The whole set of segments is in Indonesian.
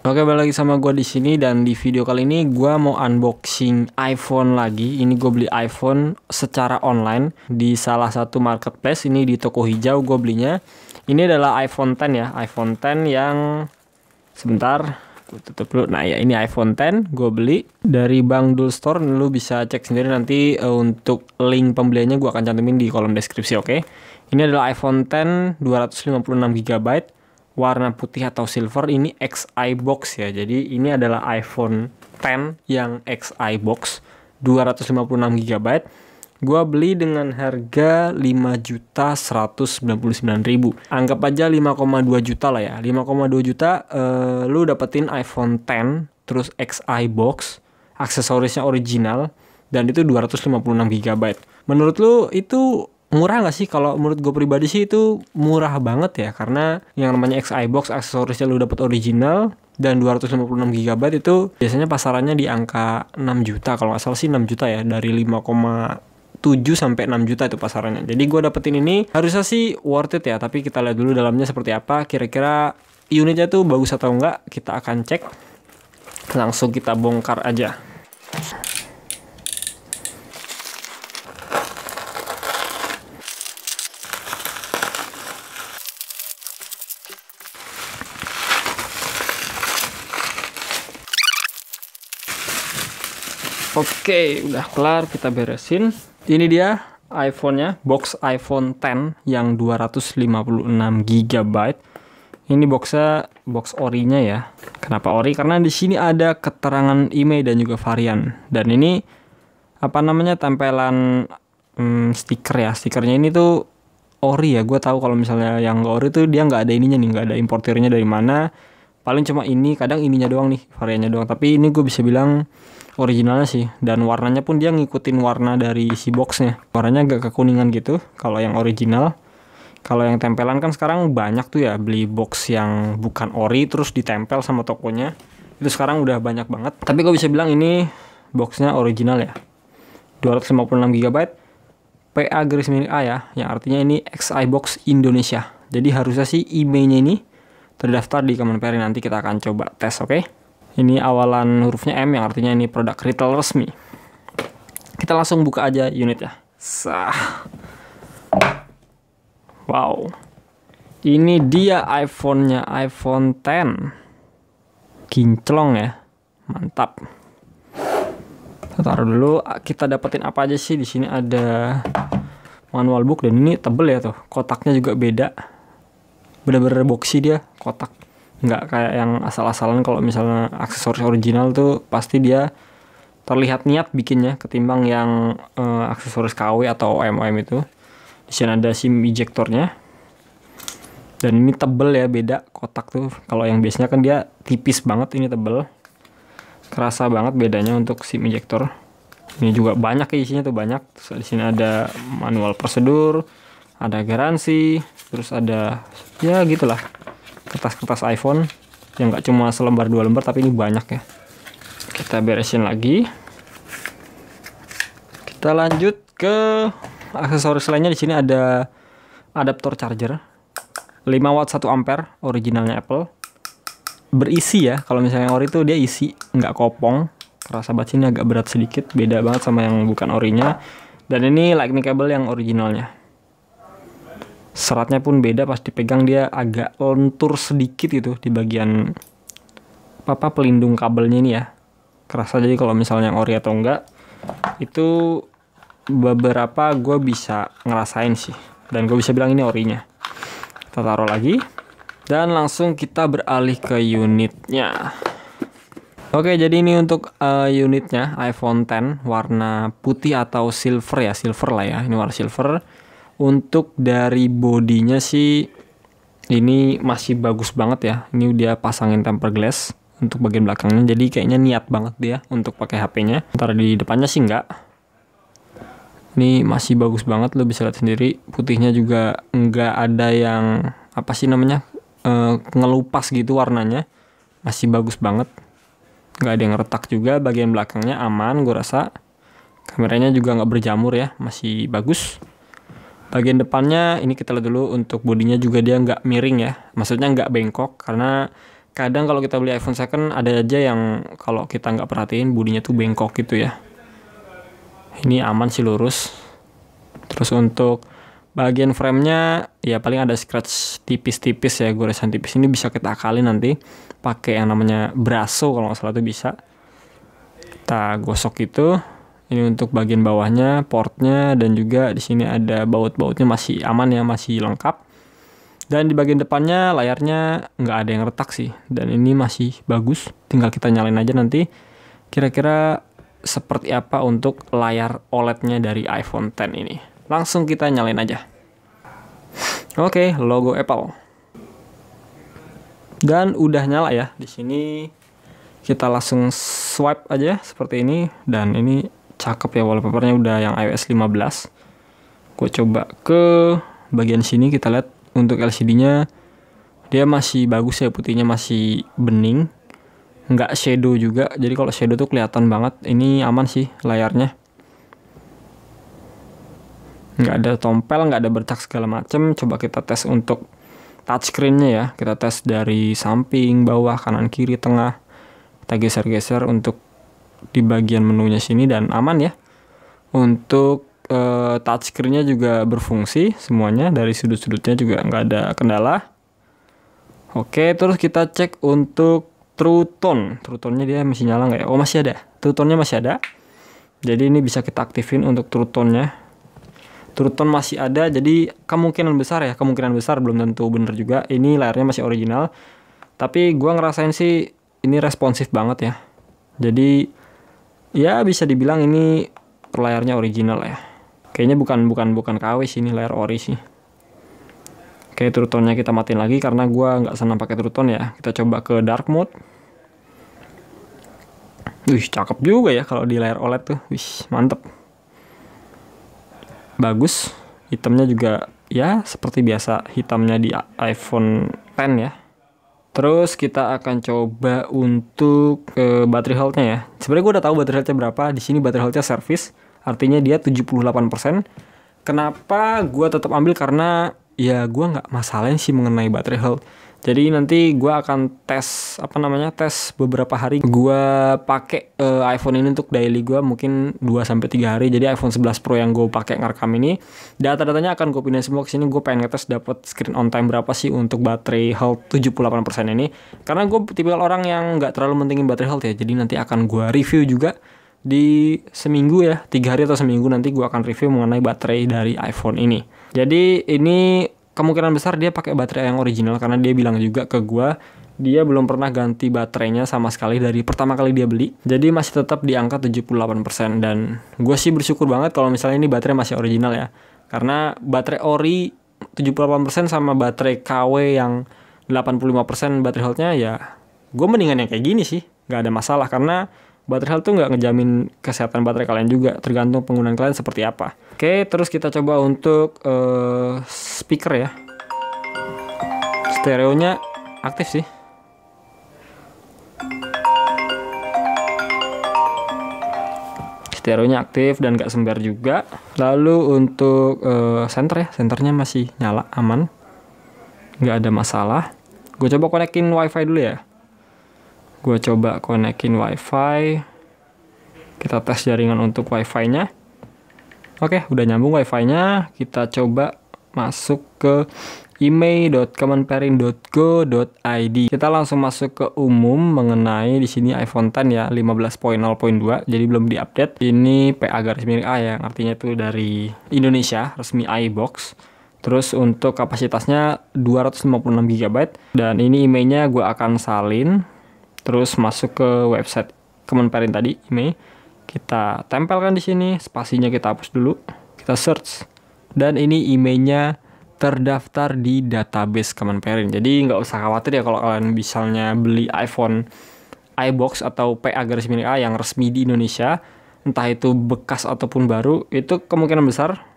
Oke, balik lagi sama gue di sini, dan di video kali ini gue mau unboxing iPhone lagi. Ini gue beli iPhone secara online di salah satu marketplace. Ini di toko hijau gue belinya. Ini adalah iPhone X ya, iPhone X yang sebentar gue tutup dulu. Nah ya, ini iPhone X gue beli dari Bang Dul Store. Lu bisa cek sendiri nanti. Untuk link pembeliannya gue akan cantumin di kolom deskripsi. Oke, ini adalah iPhone X 256 GB, warna putih atau silver. Ini XI box ya. Jadi ini adalah iPhone X yang XI box 256 GB. Gua beli dengan harga 5.199.000. Anggap aja 5,2 juta lah ya. 5,2 juta lu dapetin iPhone X terus XI box, aksesorisnya original, dan itu 256 GB. Menurut lu itu murah nggak sih? Kalau menurut gue pribadi sih itu murah banget ya, karena yang namanya XI box aksesorisnya lu dapat original dan 256 GB itu biasanya pasarannya di angka 6 juta kalau nggak salah sih, 6 juta ya, dari 5,7 sampai 6 juta itu pasarannya. Jadi gue dapetin ini harusnya sih worth it ya, tapi kita lihat dulu dalamnya seperti apa, kira-kira unitnya tuh bagus atau enggak. Kita akan cek, langsung kita bongkar aja. Oke, udah kelar, kita beresin. Ini dia iPhone-nya, box iPhone X yang 256 GB. Ini boxnya box orinya ya. Kenapa ori? Karena di sini ada keterangan email dan juga varian. Dan ini apa namanya, tempelan stiker ya. Stikernya ini tuh ori ya. Gue tahu kalau misalnya yang nggak ori tuh dia nggak ada ininya nih, nggak ada importirnya dari mana. Paling cuma ini, kadang ininya doang nih, variannya doang. Tapi ini gue bisa bilang originalnya sih. Dan warnanya pun dia ngikutin warna dari si boxnya. Warnanya agak kekuningan gitu kalau yang original. Kalau yang tempelan kan sekarang banyak tuh ya, beli box yang bukan ori terus ditempel sama tokonya. Itu sekarang udah banyak banget. Tapi gue bisa bilang ini boxnya original ya. 256 GB PA-A ya, yang artinya ini XI box Indonesia. Jadi harusnya sih emailnya ini terdaftar di Kemenperi. Nanti kita akan coba tes, oke? Ini awalan hurufnya M yang artinya ini produk retail resmi. Kita langsung buka aja unitnya. Sah. Wow. Ini dia iPhone-nya, iPhone X. Kinclong ya. Mantap. Kita taruh dulu. Kita dapetin apa aja sih? Di sini ada manual book, dan ini tebel ya tuh. Kotaknya juga beda. Bener-bener boxy dia, kotak. Nggak kayak yang asal-asalan. Kalau misalnya aksesoris original tuh pasti dia terlihat niat bikinnya, ketimbang yang aksesoris KW atau OEM itu. Di sini ada SIM ejectornya, dan ini tebel ya, beda kotak tuh. Kalau yang biasanya kan dia tipis banget, ini tebel, kerasa banget bedanya untuk SIM ejector. Ini juga banyak ya isinya tuh, banyak. Terus di sini ada manual prosedur, ada garansi, terus ada ya gitulah kertas-kertas iPhone yang nggak cuma selembar dua lembar, tapi ini banyak ya. Kita beresin lagi. Kita lanjut ke aksesoris lainnya. Di sini ada adaptor charger 5 watt 1 ampere originalnya Apple. Berisi ya. Kalau misalnya ori itu dia isi, nggak kopong. Kerasa banget sini agak berat sedikit, beda banget sama yang bukan orinya. Dan ini lightning cable yang originalnya. Seratnya pun beda, pas dipegang dia agak lentur sedikit gitu di bagian pelindung kabelnya ini ya. Kerasa, jadi kalau misalnya yang ori atau enggak itu beberapa gue bisa ngerasain sih, dan gue bisa bilang ini orinya. Kita taruh lagi dan langsung kita beralih ke unitnya. Oke, jadi ini untuk unitnya iPhone X warna putih atau silver ya, silver lah ya, ini warna silver. Untuk dari bodinya sih ini masih bagus banget ya. Ini dia pasangin tempered glass untuk bagian belakangnya, jadi kayaknya niat banget dia untuk pakai HP-nya. Ntar di depannya sih enggak. Ini masih bagus banget, lo bisa lihat sendiri. Putihnya juga enggak ada yang apa sih namanya, ngelupas gitu warnanya. Masih bagus banget, nggak ada yang retak juga. Bagian belakangnya aman, gue rasa. Kameranya juga nggak berjamur ya, masih bagus. Bagian depannya ini kita lihat dulu. Untuk bodinya juga dia nggak miring ya, maksudnya nggak bengkok, karena kadang kalau kita beli iPhone second ada aja yang kalau kita nggak perhatiin bodinya tuh bengkok gitu ya. Ini aman sih, lurus. Terus untuk bagian framenya ya paling ada scratch tipis-tipis ya, goresan tipis. Ini bisa kita akalin nanti pakai yang namanya braso kalau nggak salah tuh bisa. Kita gosok itu. Ini untuk bagian bawahnya, portnya, dan juga di sini ada baut-bautnya masih aman ya, masih lengkap. Dan di bagian depannya layarnya nggak ada yang retak sih, dan ini masih bagus. Tinggal kita nyalain aja nanti. Kira-kira seperti apa untuk layar OLED-nya dari iPhone X ini. Langsung kita nyalain aja. Oke, logo Apple. Dan udah nyala ya. Di sini kita langsung swipe aja seperti ini, dan ini cakep ya, wallpapernya udah yang iOS 15. Gue coba ke bagian sini, kita lihat untuk LCD-nya dia masih bagus ya, putihnya masih bening, nggak shadow juga. Jadi kalau shadow tuh kelihatan banget. Ini aman sih layarnya, nggak ada tompel, nggak ada bercak segala macem. Coba kita tes untuk touchscreen-nya ya. Kita tes dari samping, bawah, kanan, kiri, tengah. Kita geser-geser untuk di bagian menunya sini, dan aman ya. Untuk touchscreen-nya juga berfungsi semuanya, dari sudut-sudutnya juga nggak ada kendala. Oke, terus kita cek untuk True Tone. True Tone-nya dia masih nyala nggak ya? Oh, masih ada. True Tone-nya masih ada. Jadi ini bisa kita aktifin untuk True Tone-nya. True Tone masih ada, jadi kemungkinan besar ya, kemungkinan besar, belum tentu bener juga. Ini layarnya masih original. Tapi gua ngerasain sih ini responsif banget ya. Jadi ya bisa dibilang ini layarnya original ya. Kayaknya bukan KW sih, ini layar ori sih. Oke, True Tone-nya kita matiin lagi karena gua nggak senang pakai True Tone ya. Kita coba ke dark mode. Wih, cakep juga ya kalau di layar OLED tuh. Wih, mantep. Bagus. Hitamnya juga ya seperti biasa hitamnya di iPhone X ya. Terus kita akan coba untuk battery health-nya ya. Sebenarnya gue udah tahu battery health-nya berapa. Di sini battery health-nya service, artinya dia 78%. Kenapa gue tetap ambil? Karena ya gue nggak masalahin sih mengenai battery health. Jadi nanti gue akan tes tes beberapa hari. Gue pakai iPhone ini untuk daily gue mungkin 2-3 hari. Jadi iPhone 11 Pro yang gue pakai ngerekam ini, data-datanya akan gue pindahin semua ke sini. Gue pengen ngetes dapat screen on time berapa sih untuk baterai health 78% ini. Karena gue tipikal orang yang nggak terlalu mentingin baterai health ya. Jadi nanti akan gue review juga di seminggu ya, 3 hari atau seminggu nanti gue akan review mengenai baterai dari iPhone ini. Jadi ini kemungkinan besar dia pakai baterai yang original, karena dia bilang juga ke gua dia belum pernah ganti baterainya sama sekali dari pertama kali dia beli. Jadi masih tetap di angka 78%, dan gua sih bersyukur banget kalau misalnya ini baterai masih original ya. Karena baterai ori 78% sama baterai KW yang 85% baterai health-nya ya, gua mendingan yang kayak gini sih, nggak ada masalah. Karena baterai health tuh nggak ngejamin kesehatan baterai kalian juga, tergantung penggunaan kalian seperti apa. Oke, terus kita coba untuk speaker ya. Stereonya aktif sih. Stereonya aktif dan nggak sembar juga. Lalu untuk center ya, senternya masih nyala, aman, nggak ada masalah. Gue coba konekin WiFi dulu ya. Gue coba konekin WiFi. Kita tes jaringan untuk WiFi-nya. Oke, udah nyambung WiFi-nya. Kita coba masuk ke imei.kemenperin.go.id. Kita langsung masuk ke umum mengenai di sini iPhone X ya, 15.0.2. Jadi belum diupdate. Ini PA-A yang artinya itu dari Indonesia, resmi iBox. Terus untuk kapasitasnya 256 GB, dan ini emailnya gue akan salin. Terus masuk ke website Kemenperin tadi, email. Kita tempelkan di sini, spasinya kita hapus dulu. Kita search, dan ini emailnya terdaftar di database Kemenperin. Jadi nggak usah khawatir ya kalau kalian misalnya beli iPhone iBox atau PA-A yang resmi di Indonesia, entah itu bekas ataupun baru, itu kemungkinan besar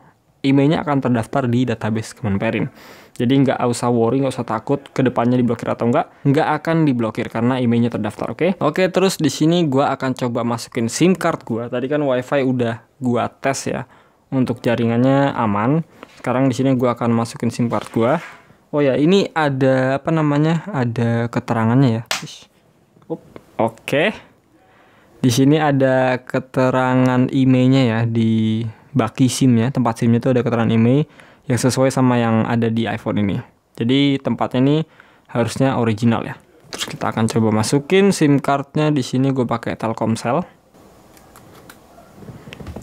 emailnya akan terdaftar di database Kemenperin. Jadi nggak usah worry, nggak usah takut kedepannya diblokir atau nggak akan diblokir karena emailnya terdaftar. Oke, terus di sini gue akan coba masukin SIM card gue. Tadi kan WiFi udah gue tes ya, untuk jaringannya aman. Sekarang di sini gue akan masukin SIM card gue. Oh ya, ini ada apa namanya? Ada keterangannya ya. Oke. Di sini ada keterangan IMEI-nya ya di baki SIM ya. Tempat SIM-nya itu ada keterangan IMEI yang sesuai sama yang ada di iPhone ini. Jadi tempatnya ini harusnya original ya. Terus kita akan coba masukin SIM card-nya. Di sini gue pakai Telkomsel.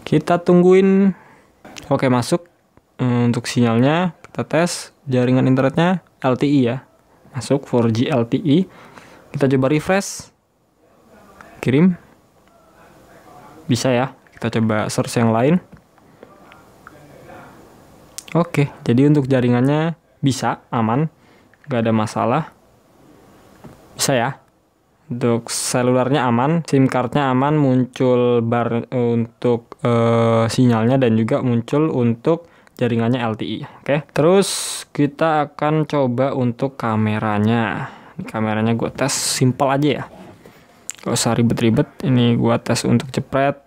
Kita tungguin. Oke, masuk. Untuk sinyalnya kita tes jaringan internetnya LTE ya. Masuk 4G LTE. Kita coba refresh. Kirim. Bisa ya. Kita coba search yang lain. Oke, jadi untuk jaringannya bisa, aman. Gak ada masalah. Bisa ya. Untuk selulernya aman, SIM cardnya aman, muncul bar untuk sinyalnya dan juga muncul untuk jaringannya LTE. Oke, terus kita akan coba untuk kameranya. Ini kameranya gue tes simple aja ya, gak usah ribet-ribet. Ini gue tes untuk jepret,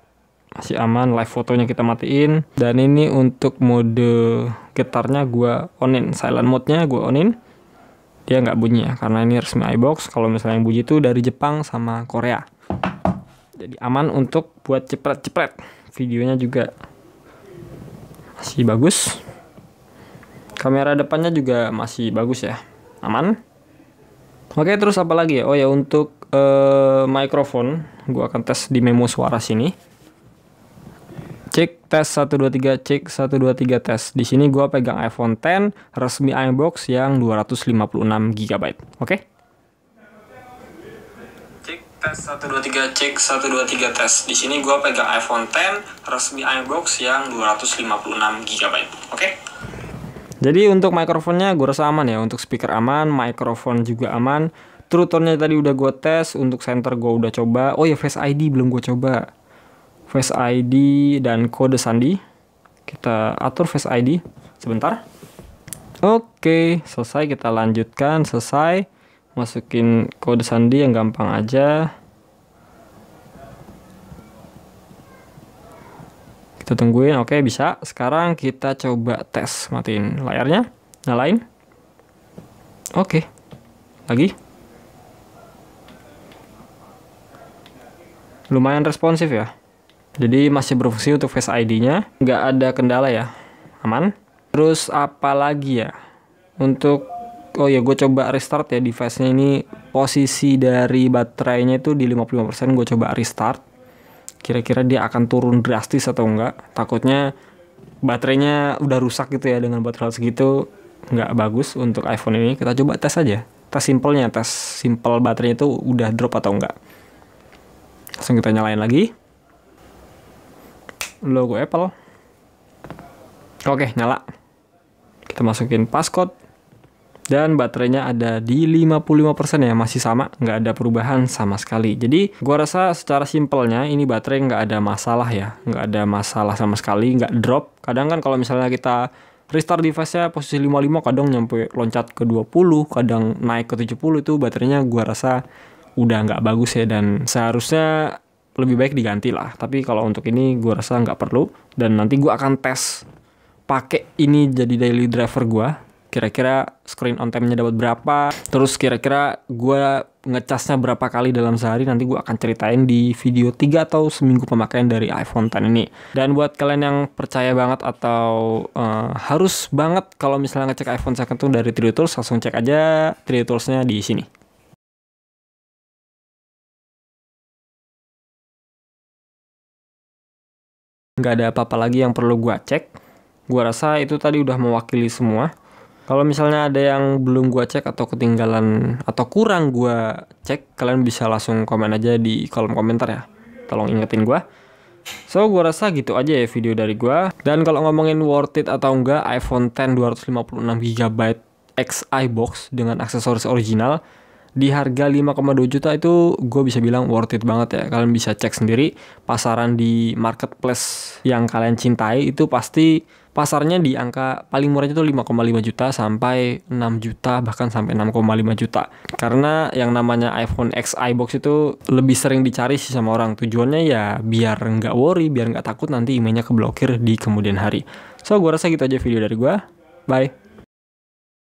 masih aman. Live fotonya kita matiin. Dan ini untuk mode getarnya gue onin, silent mode-nya gue onin. Dia nggak bunyi ya, karena ini resmi iBox. Kalau misalnya yang bunyi itu dari Jepang sama Korea. Jadi aman untuk buat jepret-jepret. Videonya juga masih bagus. Kamera depannya juga masih bagus ya, aman. Oke, terus apa lagi ya? Oh ya, untuk mikrofon gua akan tes di memo suara sini. Cek tes 1 2 3, cek 1 2 3 tes. Di sini gua pegang iPhone X resmi iBox yang 256 GB. Oke. Cek tes 1 2 3, cek 1 2 3 tes. Di sini gua pegang iPhone X resmi iBox yang 256 GB. Oke. Jadi untuk mikrofonnya gue rasa aman ya. Untuk speaker aman, mikrofon juga aman. True tone-nya tadi udah gue tes. Untuk center gue udah coba. Oh ya, Face ID belum gue coba. Face ID dan kode sandi. Kita atur Face ID sebentar. Oke, selesai. Kita lanjutkan. Selesai. Masukin kode sandi yang gampang aja. Kita tungguin. Oke, bisa. Sekarang kita coba tes. Matiin layarnya. Nyalain. Oke. Lagi. Lumayan responsif ya. Jadi masih berfungsi untuk Face ID-nya. Nggak ada kendala ya. Aman. Terus apa lagi ya? Untuk... Oh ya, gue coba restart ya device-nya ini. Posisi dari baterainya itu di 55%. Gue coba restart. Kira-kira dia akan turun drastis atau enggak. Takutnya baterainya udah rusak gitu ya. Dengan baterai segitu nggak bagus untuk iPhone ini. Kita coba tes aja. Tes simpelnya. Tes simpel baterainya itu udah drop atau enggak. Langsung kita nyalain lagi. Logo Apple. Oke, nyala. Kita masukin passcode. Dan baterainya ada di 55% ya, masih sama, nggak ada perubahan sama sekali. Jadi gua rasa secara simpelnya ini baterai nggak ada masalah ya, nggak ada masalah sama sekali, nggak drop. Kadang kan kalau misalnya kita restart device-nya posisi 55, kadang nyampe loncat ke 20, kadang naik ke 70, itu baterainya gua rasa udah nggak bagus ya, dan seharusnya lebih baik diganti lah. Tapi kalau untuk ini gua rasa nggak perlu, dan nanti gua akan tes pakai ini jadi daily driver gua. Kira-kira screen on time-nya dapat berapa, terus kira-kira gue ngecasnya berapa kali dalam sehari, nanti gue akan ceritain di video 3 atau seminggu pemakaian dari iPhone X ini. Dan buat kalian yang percaya banget atau harus banget kalau misalnya ngecek iPhone second tuh dari 3D Tools, langsung cek aja 3D Tools-nya di sini. Nggak ada apa-apa lagi yang perlu gue cek. Gue rasa itu tadi udah mewakili semua. Kalau misalnya ada yang belum gua cek atau ketinggalan atau kurang gua cek, kalian bisa langsung komen aja di kolom komentar ya. Tolong ingetin gua. So, gua rasa gitu aja ya video dari gua. Dan kalau ngomongin worth it atau enggak, iPhone X 256GB X iBox dengan aksesoris original di harga 5,2 juta itu gue bisa bilang worth it banget ya. Kalian bisa cek sendiri pasaran di marketplace yang kalian cintai, itu pasti pasarnya di angka paling murahnya itu 5,5 juta sampai 6 juta, bahkan sampai 6,5 juta. Karena yang namanya iPhone X iBox itu lebih sering dicari sih sama orang. Tujuannya ya biar nggak worry, biar nggak takut nanti emailnya keblokir di kemudian hari. So, gue rasa gitu aja video dari gue. Bye.